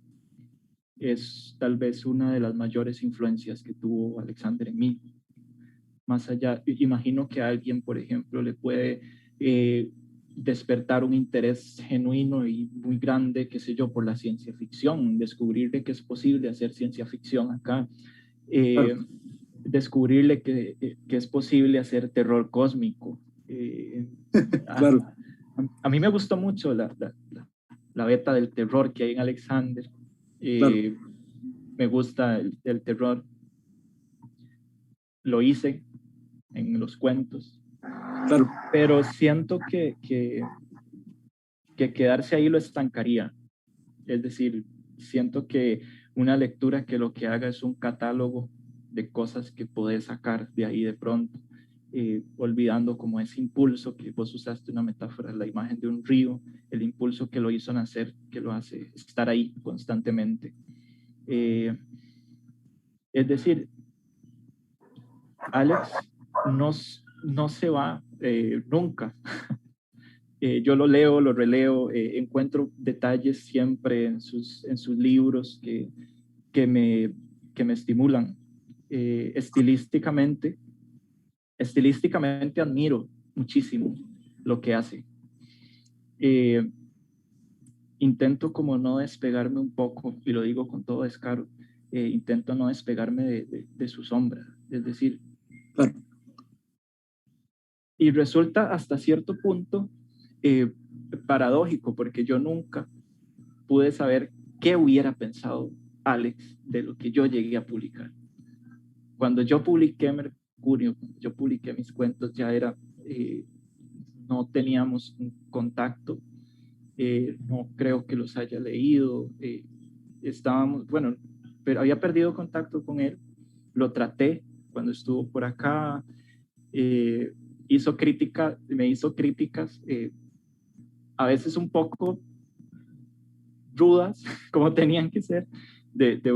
es tal vez una de las mayores influencias que tuvo Alexander en mí. Más allá, imagino que a alguien, por ejemplo, le puede despertar un interés genuino y muy grande, qué sé yo, por la ciencia ficción, descubrirle que es posible hacer ciencia ficción acá, Claro. descubrirle que es posible hacer terror cósmico. Claro. A mí me gustó mucho la beta del terror que hay en Alexander. Claro. Me gusta el terror. Lo hice en los cuentos. Claro. Pero siento que quedarse ahí lo estancaría. Es decir, siento que una lectura que lo que haga es un catálogo de cosas que podés sacar de ahí de pronto, olvidando como ese impulso que vos usaste una metáfora, la imagen de un río, el impulso que lo hizo nacer, que lo hace estar ahí constantemente. Es decir, Alex no se va nunca. Yo lo leo, lo releo, encuentro detalles siempre en sus libros que me estimulan. Estilísticamente admiro muchísimo lo que hace. Intento como no despegarme un poco, y lo digo con todo descaro, intento no despegarme de su sombra, es decir, Claro. y resulta hasta cierto punto paradójico, porque yo nunca pude saber qué hubiera pensado Alex de lo que yo llegué a publicar. Cuando yo publiqué Mercurio, cuando yo publiqué mis cuentos, ya era, no teníamos un contacto, no creo que los haya leído, estábamos, bueno, pero había perdido contacto con él, lo traté cuando estuvo por acá, me hizo críticas, a veces un poco rudas, como tenían que ser, de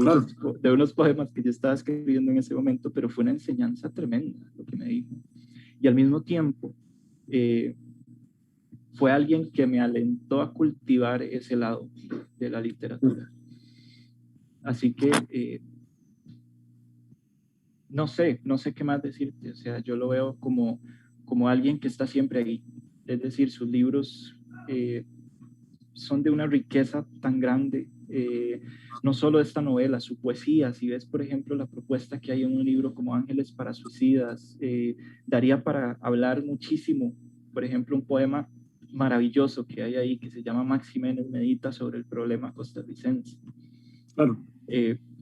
unos poemas que yo estaba escribiendo en ese momento, pero fue una enseñanza tremenda lo que me dijo. Y al mismo tiempo, fue alguien que me alentó a cultivar ese lado de la literatura. Así que no sé qué más decirte. O sea, yo lo veo como alguien que está siempre ahí. Es decir, sus libros son de una riqueza tan grande. No solo esta novela, su poesía. Si ves, por ejemplo, la propuesta que hay en un libro como Ángeles para Suicidas, daría para hablar muchísimo. Por ejemplo, un poema maravilloso que hay ahí que se llama Max Jiménez medita sobre el problema costarricense. Claro.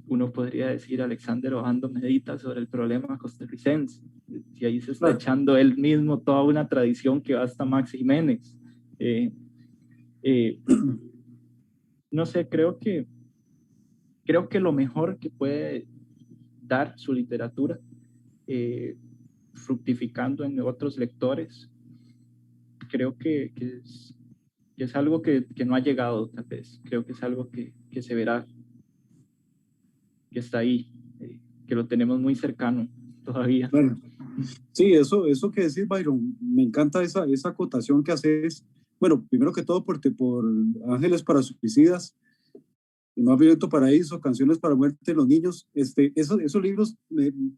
Uno podría decir Alexander Obando medita sobre el problema costarricense, y ahí se está Claro. echando él mismo toda una tradición que va hasta Max Jiménez. No sé, creo que lo mejor que puede dar su literatura, fructificando en otros lectores, creo que es algo que no ha llegado, tal vez. Creo que es algo que se verá, que está ahí, que lo tenemos muy cercano todavía. Claro. Sí, eso que decís, Byron, me encanta esa acotación que haces. Bueno, primero que todo por Ángeles para Suicidas, y Más Violento Paraíso, Canciones para Muerte de los Niños. Esos libros,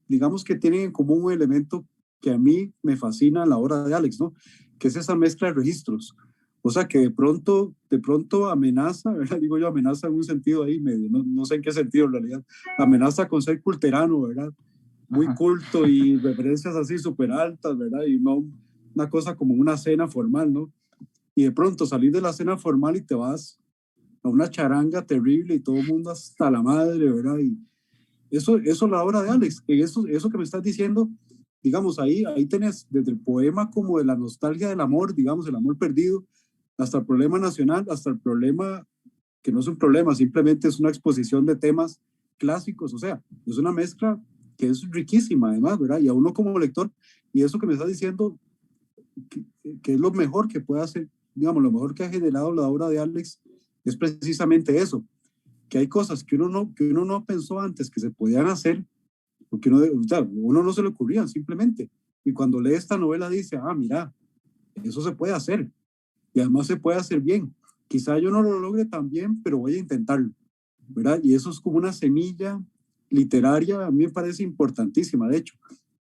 digamos que tienen en común un elemento que a mí me fascina en la obra de Alex, ¿no? Que es esa mezcla de registros. O sea, que de pronto amenaza, ¿verdad? Digo yo, amenaza en un sentido ahí medio, no sé en qué sentido en realidad, amenaza con ser culterano, ¿verdad? Muy Ajá. Culto y referencias así súper altas, ¿verdad? Y no una cosa como una cena formal, ¿no? Y de pronto salir de la cena formal y te vas a una charanga terrible y todo el mundo hasta la madre, ¿verdad? Y eso la obra de Alex, eso que me estás diciendo, digamos, ahí tenés desde el poema como de la nostalgia del amor, digamos, el amor perdido, hasta el problema nacional, hasta el problema que no es un problema, simplemente es una exposición de temas clásicos, o sea, es una mezcla que es riquísima además, ¿verdad? Y a uno como lector, y eso que me estás diciendo, que es lo mejor que puede hacer, digamos, lo mejor que ha generado la obra de Alex, es precisamente eso, que hay cosas que uno no pensó antes que se podían hacer, porque uno no se le ocurrían simplemente. Y cuando lee esta novela dice, mira, eso se puede hacer. Y además se puede hacer bien. Quizá yo no lo logre tan bien, pero voy a intentarlo, ¿verdad? Y eso es como una semilla literaria, a mí me parece importantísima, de hecho,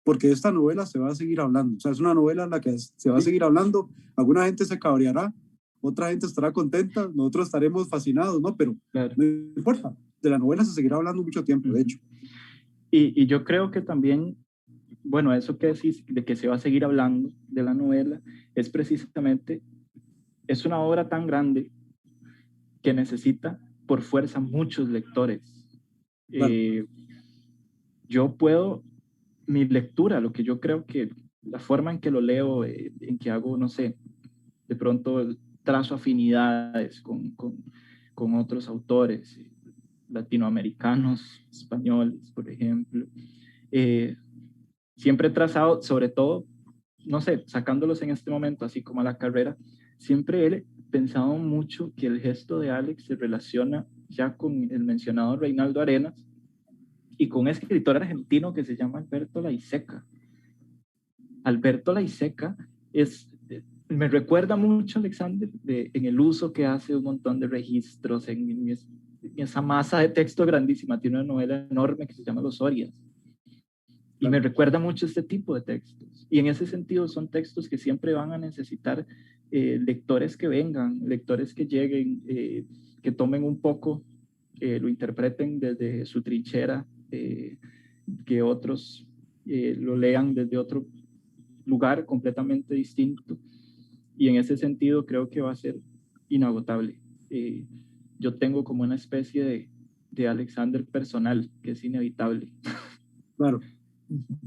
porque de esta novela se va a seguir hablando. O sea, es una novela en la que se va a seguir hablando. Alguna gente se cabreará, otra gente estará contenta, nosotros estaremos fascinados, ¿no? Pero claro, no importa, de la novela se seguirá hablando mucho tiempo, de hecho. Y yo creo que también, bueno, eso que decís de que se va a seguir hablando de la novela, es precisamente, es una obra tan grande que necesita por fuerza muchos lectores. Claro. Yo mi lectura, lo que yo creo que, la forma en que lo leo, en que hago, no sé, de pronto trazo afinidades con otros autores latinoamericanos, españoles, por ejemplo. Siempre he trazado, sobre todo, no sé, sacándolos en este momento, así como a la carrera, siempre he pensado mucho que el gesto de Alex se relaciona ya con el mencionado Reinaldo Arenas y con un escritor argentino que se llama Alberto Laiseca. Alberto Laiseca me recuerda mucho, Alexander, en el uso que hace un montón de registros, en esa masa de texto grandísima. Tiene una novela enorme que se llama Los Orias. Y me recuerda mucho este tipo de textos. Y en ese sentido son textos que siempre van a necesitar lectores que vengan, lectores que lleguen, que tomen un poco, lo interpreten desde su trinchera, que otros lo lean desde otro lugar completamente distinto. Y en ese sentido creo que va a ser inagotable. Yo tengo como una especie de Alexander personal, que es inevitable. Claro.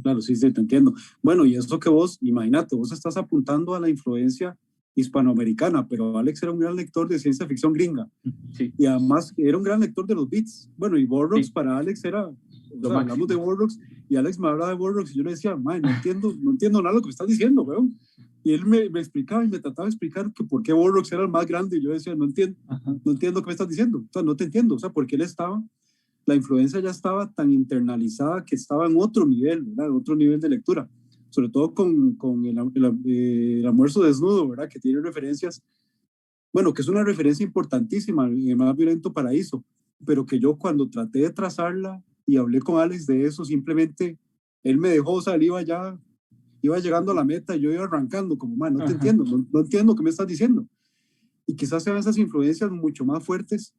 Claro, sí, te entiendo. Bueno, y eso que vos, imagínate, vos estás apuntando a la influencia hispanoamericana, pero Alex era un gran lector de ciencia ficción gringa. Sí. Y además era un gran lector de los beats. Bueno, y Burroughs Sí. para Alex era, hablamos de Burroughs, y Alex me hablaba de Burroughs, y yo le decía, no entiendo nada de lo que me estás diciendo, weón. Y él me explicaba y me trataba de explicar que por qué Burroughs era el más grande, y yo decía, no entiendo qué me estás diciendo, o sea, no te entiendo, o sea, porque la influencia ya estaba tan internalizada que estaba en otro nivel, ¿verdad? Otro nivel de lectura, sobre todo con el almuerzo desnudo, ¿verdad? Que tiene referencias, bueno, que es una referencia importantísima, el Más Violento Paraíso, pero que yo cuando traté de trazarla y hablé con Alex de eso, simplemente él me dejó, o sea, él iba llegando a la meta y yo iba arrancando, como, man, no te Ajá. entiendo, no entiendo qué me estás diciendo. Y quizás sean esas influencias mucho más fuertes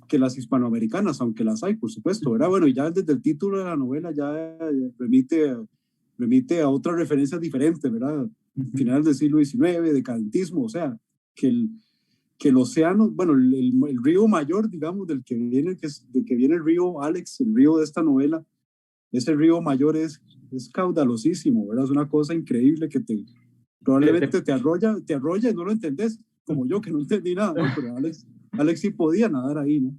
que las hispanoamericanas, aunque las hay, por supuesto, ¿verdad? Bueno, y ya desde el título de la novela ya remite a otras referencias diferentes, ¿verdad? Final del siglo XIX, decadentismo, o sea, que el océano, bueno, el río mayor, digamos, del que viene el río Alex, el río de esta novela, ese río mayor es caudalosísimo, ¿verdad? Es una cosa increíble que probablemente te arrolla y no lo entendés, como yo que no entendí nada, ¿no? Pero Alex sí podía nadar ahí, ¿no?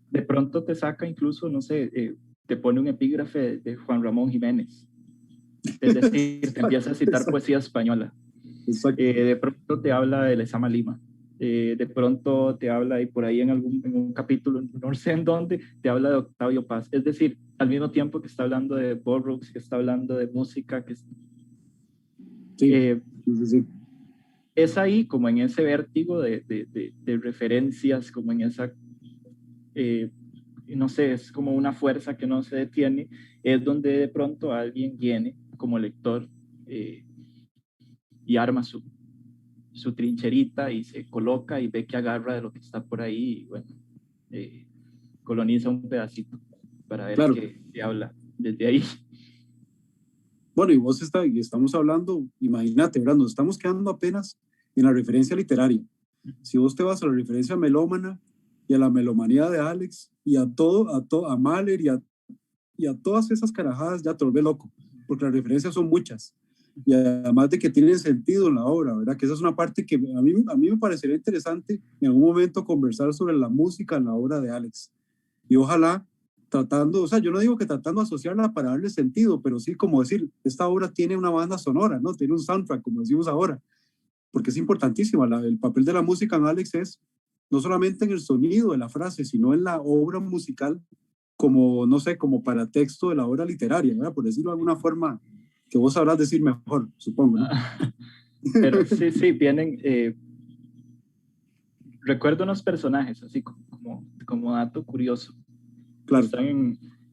De pronto te saca incluso, no sé, te pone un epígrafe de Juan Ramón Jiménez. Es decir, te empieza a citar poesía española. De pronto te habla de Lezama Lima. De pronto te habla, y por ahí en un capítulo, no sé en dónde, te habla de Octavio Paz. Es decir, al mismo tiempo que está hablando de Burroughs, que está hablando de música, que sí. Es ahí como en ese vértigo de referencias, como en esa, no sé, es como una fuerza que no se detiene, es donde de pronto alguien viene como lector y arma su trincherita y se coloca y ve que agarra de lo que está por ahí y bueno, coloniza un pedacito para ver claro. qué habla desde ahí. Bueno, y estamos hablando, imagínate, ¿verdad? Nos estamos quedando apenas en la referencia literaria. Si vos te vas a la referencia melómana y a la melomanía de Alex y a Mahler y a todas esas carajadas, ya te volvés loco, porque las referencias son muchas. Y además de que tienen sentido en la obra, ¿verdad? Que esa es una parte que a mí me parecería interesante en algún momento conversar sobre la música en la obra de Alex. Y ojalá tratando, o sea, yo no digo que tratando de asociarla para darle sentido, pero sí como decir, esta obra tiene una banda sonora, ¿no? Tiene un soundtrack, como decimos ahora, porque es importantísima. El papel de la música en Alex es no solamente en el sonido de la frase, sino en la obra musical como, no sé, como para texto de la obra literaria, ¿verdad? Por decirlo de alguna forma que vos sabrás decir mejor, supongo, ¿no? Pero sí, vienen... recuerdo unos personajes, así como dato curioso, Claro.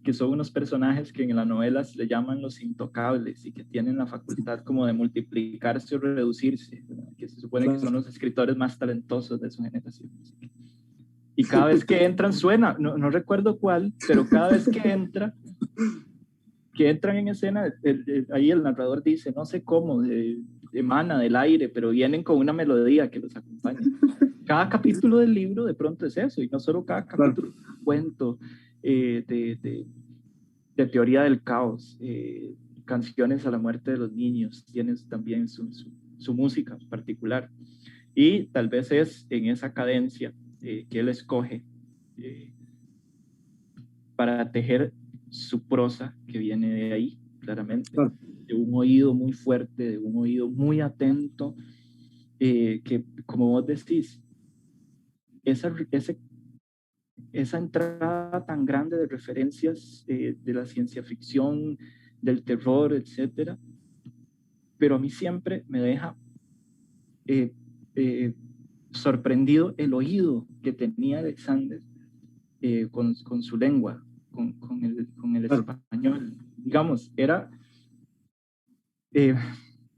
que son unos personajes que en las novelas le llaman los intocables y que tienen la facultad como de multiplicarse o reducirse, ¿verdad? Que se supone que son los escritores más talentosos de su generación. Y cada vez que entran suena, no recuerdo cuál, pero cada vez que entran en escena, ahí el narrador dice, no sé cómo, emana del aire, pero vienen con una melodía que los acompaña. Cada capítulo del libro de pronto es eso, y no solo cada capítulo, claro. Cuento de teoría del caos, canciones a la muerte de los niños, tienes también su música particular. Y tal vez es en esa cadencia que él escoge para tejer su prosa, que viene de ahí, claramente, claro. De un oído muy fuerte, de un oído muy atento, que como vos decís, esa entrada tan grande de referencias de la ciencia ficción, del terror, etcétera, pero a mí siempre me deja sorprendido el oído que tenía Alexander con su lengua, con el español. Digamos,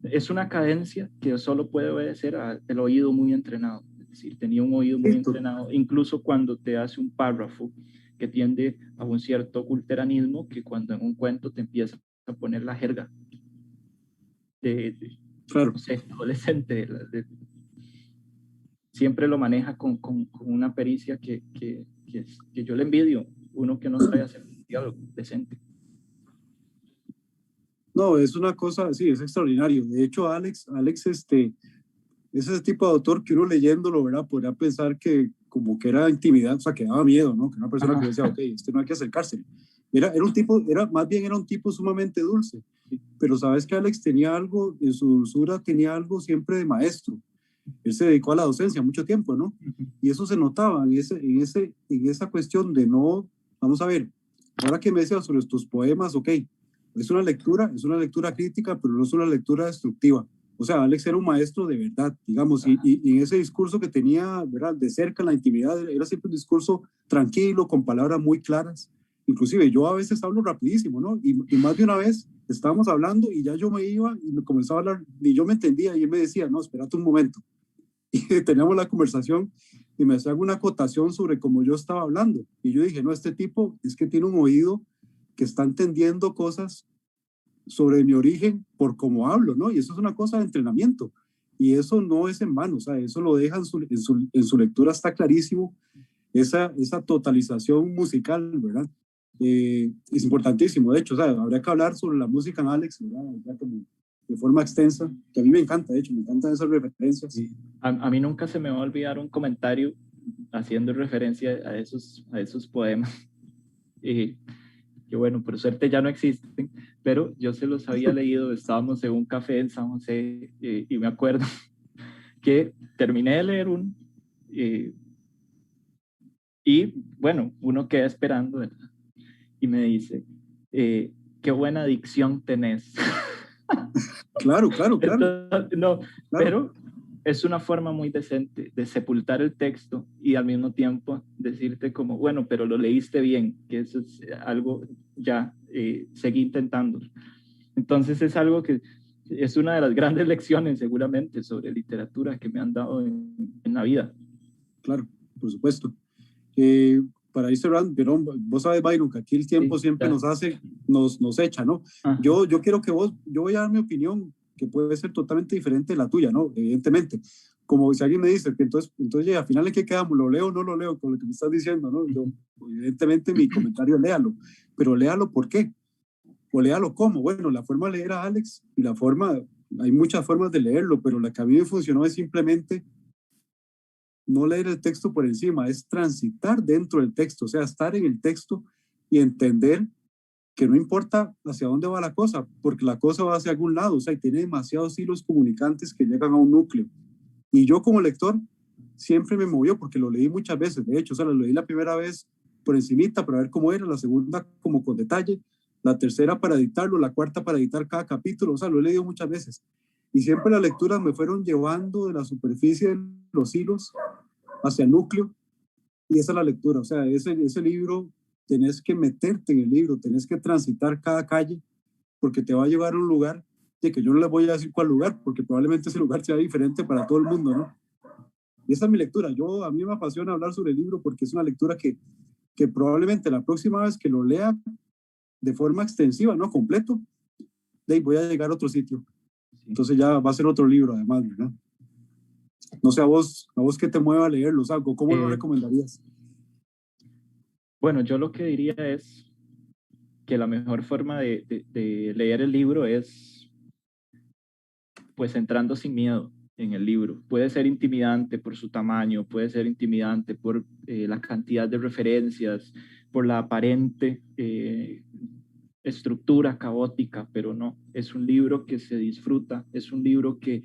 es una cadencia que solo puede obedecer al oído muy entrenado. Es decir, tenía un oído muy entrenado, incluso cuando te hace un párrafo que tiende a un cierto culteranismo, que cuando en un cuento te empieza a poner la jerga claro. No sé, adolescente, siempre lo maneja con una pericia que yo le envidio, uno que no sabe hacer un diálogo decente. No, es una cosa, sí, es extraordinario. De hecho, Alex es ese tipo de autor que uno leyéndolo, ¿verdad? Podría pensar que como que era intimidad, o sea, que daba miedo, ¿no? Que una persona que decía, ok, no hay que acercarse. Era un tipo sumamente dulce. Pero sabes que Alex tenía algo, en su dulzura tenía algo siempre de maestro. Él se dedicó a la docencia mucho tiempo, ¿no? Y eso se notaba en esa cuestión de no, vamos a ver, ahora que me decías sobre tus poemas, ok, es una lectura crítica, pero no es una lectura destructiva. O sea, Alex era un maestro de verdad, digamos, y en ese discurso que tenía, ¿verdad? De cerca, en la intimidad, era siempre un discurso tranquilo, con palabras muy claras, inclusive yo a veces hablo rapidísimo, ¿no? Y más de una vez estábamos hablando y ya yo me iba y me comenzaba a hablar y yo me entendía y él me decía, no, espérate un momento. Y teníamos la conversación y me hacía una acotación sobre cómo yo estaba hablando. Y yo dije, no, este tipo es que tiene un oído que está entendiendo cosas sobre mi origen por cómo hablo, ¿no? Y eso es una cosa de entrenamiento. Y eso no es en vano, o sea, eso lo deja en su lectura, está clarísimo, esa totalización musical, ¿verdad? Es importantísimo, de hecho, o sea, habría que hablar sobre la música en Alex, ¿verdad? Ya como de forma extensa, que a mí me encanta, de hecho, me encantan esas referencias. Sí. A mí nunca se me va a olvidar un comentario haciendo referencia a esos poemas, que bueno, por suerte ya no existen, pero yo se los había leído, estábamos en un café en San José, y me acuerdo que terminé de leer uno, y bueno, uno queda esperando, ¿verdad? Y me dice, qué buena dicción tenés. Claro, claro, claro. Entonces, no, claro. pero es una forma muy decente de sepultar el texto y al mismo tiempo decirte como, bueno, pero lo leíste bien, que eso es algo, ya, seguí intentando. Entonces es algo que es una de las grandes lecciones seguramente sobre literatura que me han dado en la vida. Claro, por supuesto. Para ir cerrando, pero vos sabes, Byron, que aquí el tiempo Sí, siempre ya. nos echa, ¿no? Yo quiero que yo voy a dar mi opinión, que puede ser totalmente diferente de la tuya, ¿no? Evidentemente. Como si alguien me dice que entonces ya, al final, ¿en qué quedamos? ¿Lo leo o no lo leo? Con lo que me estás diciendo, ¿no? Yo, evidentemente, mi comentario, léalo. Pero léalo, ¿por qué? O léalo, ¿cómo? Bueno, la forma de leer a Alex y la forma, hay muchas formas de leerlo, pero la que a mí me funcionó es simplemente no leer el texto por encima, es transitar dentro del texto, o sea, estar en el texto y entender que no importa hacia dónde va la cosa, porque la cosa va hacia algún lado, o sea, y tiene demasiados hilos comunicantes que llegan a un núcleo. Y yo como lector siempre me movió porque lo leí muchas veces, de hecho, o sea, lo leí la primera vez por encimita para ver cómo era, la segunda como con detalle, la tercera para editarlo, la cuarta para editar cada capítulo, o sea, lo he leído muchas veces. Y siempre las lecturas me fueron llevando de la superficie de los hilos hacia el núcleo, y esa es la lectura, o sea, ese libro, tenés que meterte en el libro, tenés que transitar cada calle, porque te va a llevar a un lugar de que yo no les voy a decir cuál lugar, porque probablemente ese lugar sea diferente para todo el mundo, ¿no? Y esa es mi lectura. A mí me apasiona hablar sobre el libro porque es una lectura que probablemente la próxima vez que lo lea de forma extensiva, no completo, de ahí voy a llegar a otro sitio. Entonces ya va a ser otro libro además, ¿verdad? No sé, a vos qué te mueva a leerlo, algo, ¿cómo lo recomendarías? Bueno, yo lo que diría es que la mejor forma de leer el libro es pues entrando sin miedo en el libro. Puede ser intimidante por su tamaño, puede ser intimidante por la cantidad de referencias, por la aparente estructura caótica, pero no, es un libro que se disfruta, es un libro que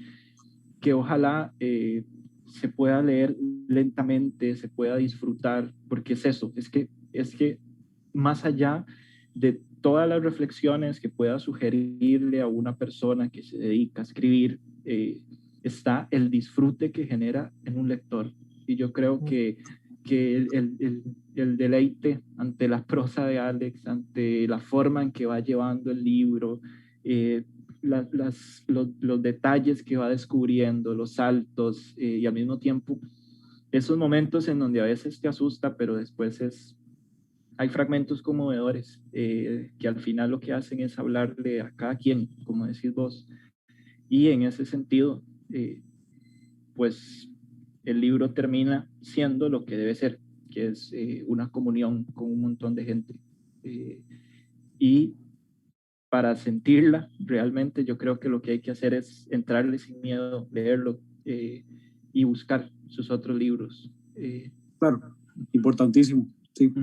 ojalá se pueda leer lentamente, se pueda disfrutar, porque es eso, es que más allá de todas las reflexiones que pueda sugerirle a una persona que se dedica a escribir, está el disfrute que genera en un lector. Y yo creo que el deleite ante la prosa de Alex, ante la forma en que va llevando el libro, los detalles que va descubriendo, los saltos, y al mismo tiempo esos momentos en donde a veces te asusta, pero después hay fragmentos conmovedores, que al final lo que hacen es hablarle a cada quien, como decís vos. Y en ese sentido, pues el libro termina siendo lo que debe ser, que es una comunión con un montón de gente. Y para sentirla realmente, yo creo que lo que hay que hacer es entrarle sin miedo, leerlo, y buscar sus otros libros. Claro, importantísimo, sí.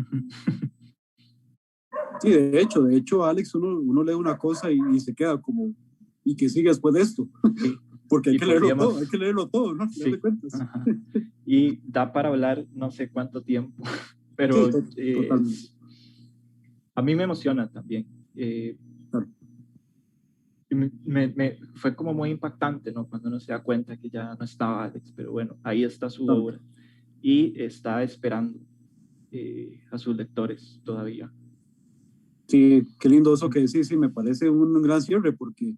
Sí, de hecho, Alex, uno lee una cosa y se queda como, ¿y qué sigue después de esto? Sí. Porque hay Y que podríamos, leerlo todo, ¿no? sí. De cuentas. Ajá. Y da para hablar no sé cuánto tiempo, pero Sí, totalmente. A mí me emociona también. Claro. Fue como muy impactante, ¿no? Cuando uno se da cuenta que ya no estaba Alex, pero bueno, ahí está su Claro. obra y está esperando a sus lectores todavía. Sí, qué lindo eso que decís, sí, me parece un gran cierre porque,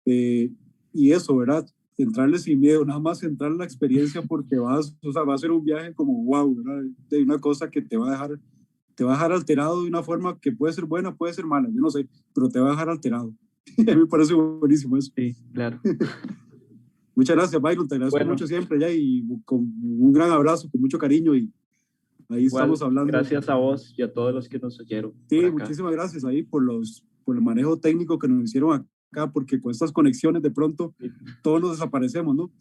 y eso, ¿verdad? Entrarle sin miedo, nada más entrar en la experiencia porque vas, o sea, va a ser un viaje como wow, ¿verdad? De una cosa que te va a dejar alterado de una forma que puede ser buena, puede ser mala, yo no sé, pero te va a dejar alterado. A mí me parece buenísimo eso. Sí, claro. Muchas gracias, Byron, te agradezco mucho siempre ya y con un gran abrazo, con mucho cariño y ahí Igual, estamos hablando. gracias a vos y a todos los que nos oyeron. Sí, muchísimas gracias ahí por el manejo técnico que nos hicieron acá, porque con estas conexiones de pronto todos nos desaparecemos, ¿no?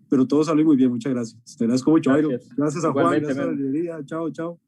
Pero todo salió muy bien, muchas gracias. Te agradezco mucho, Byron. Gracias a Juan, gracias a la librería. Chao, chao.